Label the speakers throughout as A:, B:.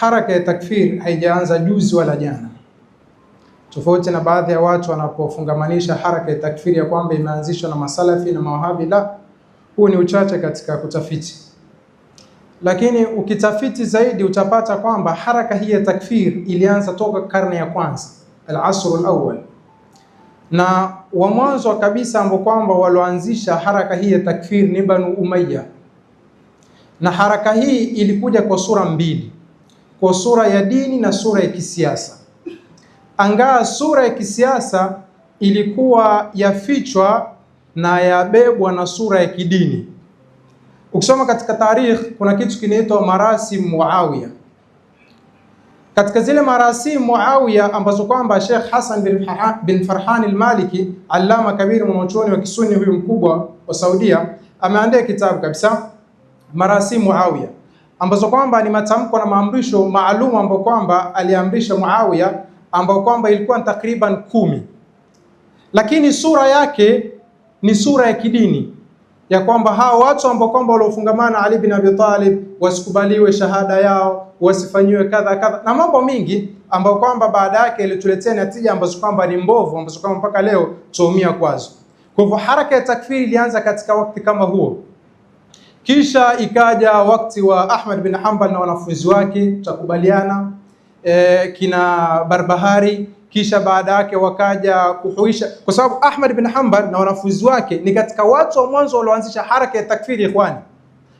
A: Haraka ya takfir haijaanza juzi wala jana, tofauti na baadhi ya watu wanapofungamanisha haraka ya takfiri ya kwamba imeanzishwa na masalafi na mawahabi. La, huu ni uchache katika kutafiti, lakini ukitafiti zaidi utapata kwamba haraka hii ya takfir ilianza toka karne ya kwanza, al-asr al-awwal, na wa mwanzo kabisa ambao kwamba walioanzisha haraka hii ya takfir ni Banu Umayya, na haraka hii ilikuja kwa sura mbili, kwa sura ya dini na sura ya kisiasa. Angaa sura ya kisiasa ilikuwa yafichwa na yabebwa na sura ya kidini. Ukisoma katika tarikh kuna kitu kinaitwa marasim Muawiya. Katika zile marasim Muawiya ambazo kwamba Sheikh Hassan bin Farhan al-Maliki, allama kabiri mwanachuoni wa Kisuni huyu mkubwa wa Saudia, ameandika kitabu kabisa marasim Muawiya, ambazo kwamba ni matamko na maamrisho maalum ambao kwamba aliamrisha Muawiya, ambao kwamba ilikuwa takriban 10, lakini sura yake ni sura ya kidini, ya kwamba hao watu ambao kwamba waliofungamana Ali bin Abi Talib wasikubaliwe shahada yao, wasifanyiwe kadha kadha na mambo mingi ambao kwamba baada yake ilituletea natija ambazo kwamba ni mbovu, ambazo kwamba mpaka leo tuumia kwazo. Kwa hivyo haraka ya takfiri ilianza katika wakati kama huo, kisha ikaja wakati wa Ahmad bin Hanbal na wanafunzi wake, tutakubaliana kina Barbahari, kisha baada yake wakaja kuhuisha, kwa sababu Ahmad bin Hanbal na wanafunzi wake ni katika watu wa mwanzo walioanzisha haraka ya takfiri. Ikhwani,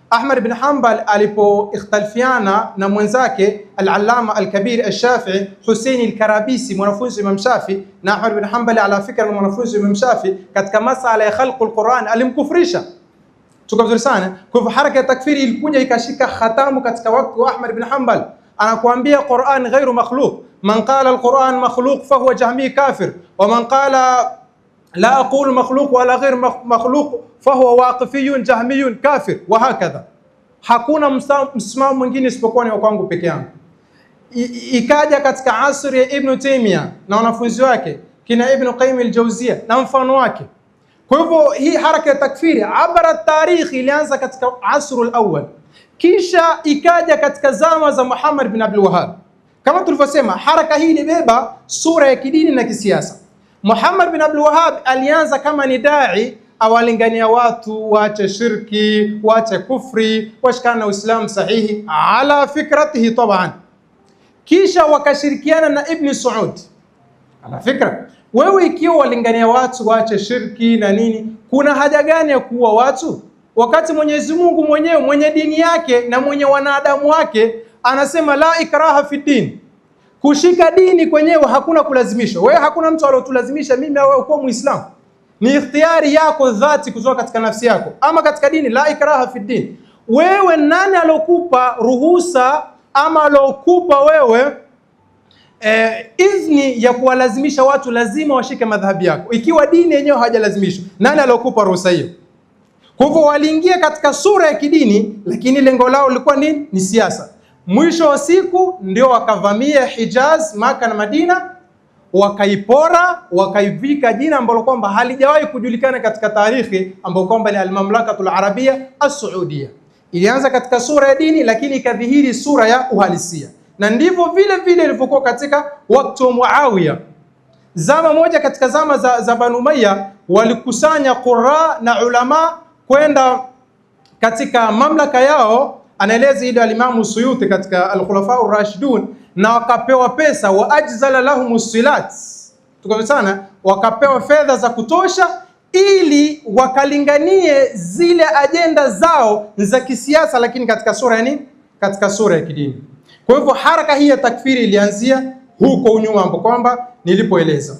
A: Ahmad bin Hanbal alipoikhtalfiana na mwenzake al-allama al-kabir al-Shafi'i Hussein al-Karabisi, mwanafunzi wa Imam Shafi, na Ahmad bin Hanbal ala fikra na mwanafunzi wa Imam Shafi katika masala ya khalq al-Quran, alimkufrisha. Tuko vizuri sana. Kwa hivyo haraka ya takfiri ilikuja ikashika khatamu katika wakati wa Ahmad bin Hanbal. Anakuambia Quran ghairu makhluq, man qala al-Quran makhluq fahuwa jahmi kafir, wa man qala la aqulu makhluq wala ghair makhluq fahuwa waqifiyun jahmiyun kafir, wa hakadha. Hakuna msimamo mwingine isipokuwa ni kwangu peke yangu. Ikaja katika asri ya Ibn Taymiyyah na wanafunzi wake kina Ibn Qayyim al-Jawziyya na mfano wake. Kwa hivyo hii haraka ya takfiri abara tarikh ilianza katika asr al-awwal, kisha ikaja katika zama za Muhammad bin Abdul Wahhab. Kama tulivyosema, haraka hii ilibeba sura ya kidini na kisiasa. Muhammad bin Abdul Wahhab alianza kama ni dai, awalingania watu waache shirki, waache kufri, washikana na Uislamu sahihi ala fikratihi taban. Kisha wakashirikiana na Ibn Saud ala fikra. Wewe ikiwa walingania watu waache shirki na nini, kuna haja gani ya kuua watu wakati Mwenyezi Mungu mwenyewe mwenye dini yake na mwenye wanadamu wake anasema la ikraha fi din? Kushika dini kwenyewe hakuna kulazimishwa. Wewe hakuna mtu aliyotulazimisha mimi au wewe kuwa Muislamu, ni ikhtiyari yako dhati kutoka katika nafsi yako. Ama katika dini la ikraha fi din, wewe nani alokupa ruhusa ama alokupa wewe idhni ya kuwalazimisha watu lazima washike madhhabi yako, ikiwa dini yenyewe hajalazimishwa? Nani alokupa ruhusa hiyo? Kwa hivyo waliingia katika sura ya kidini, lakini lengo lao lilikuwa nini? Ni siasa. Mwisho wa siku ndio wakavamia Hijaz, Maka na Madina, wakaipora, wakaivika jina ambalo kwamba halijawahi kujulikana katika tarikhi, ambalo kwamba ni al-Mamlakatul Arabia as-Saudia. Ilianza katika sura ya dini, lakini ikadhihiri sura ya uhalisia. Na ndivyo vile vile ilivyokuwa katika wakati wa Muawiya. Zama moja katika zama za Banu Umayya walikusanya qurra na ulama kwenda katika mamlaka yao. Anaeleza ile al-Imam Suyuti katika al-Khulafa ar-Rashidun, na wakapewa pesa, wa ajzala lahum silat, tuko sana, wakapewa fedha za kutosha ili wakalinganie zile ajenda zao za kisiasa, lakini katika sura ya nini? Katika sura ya kidini. Kwa hivyo haraka hii ya takfiri ilianzia huko nyuma ambapo kwamba nilipoeleza.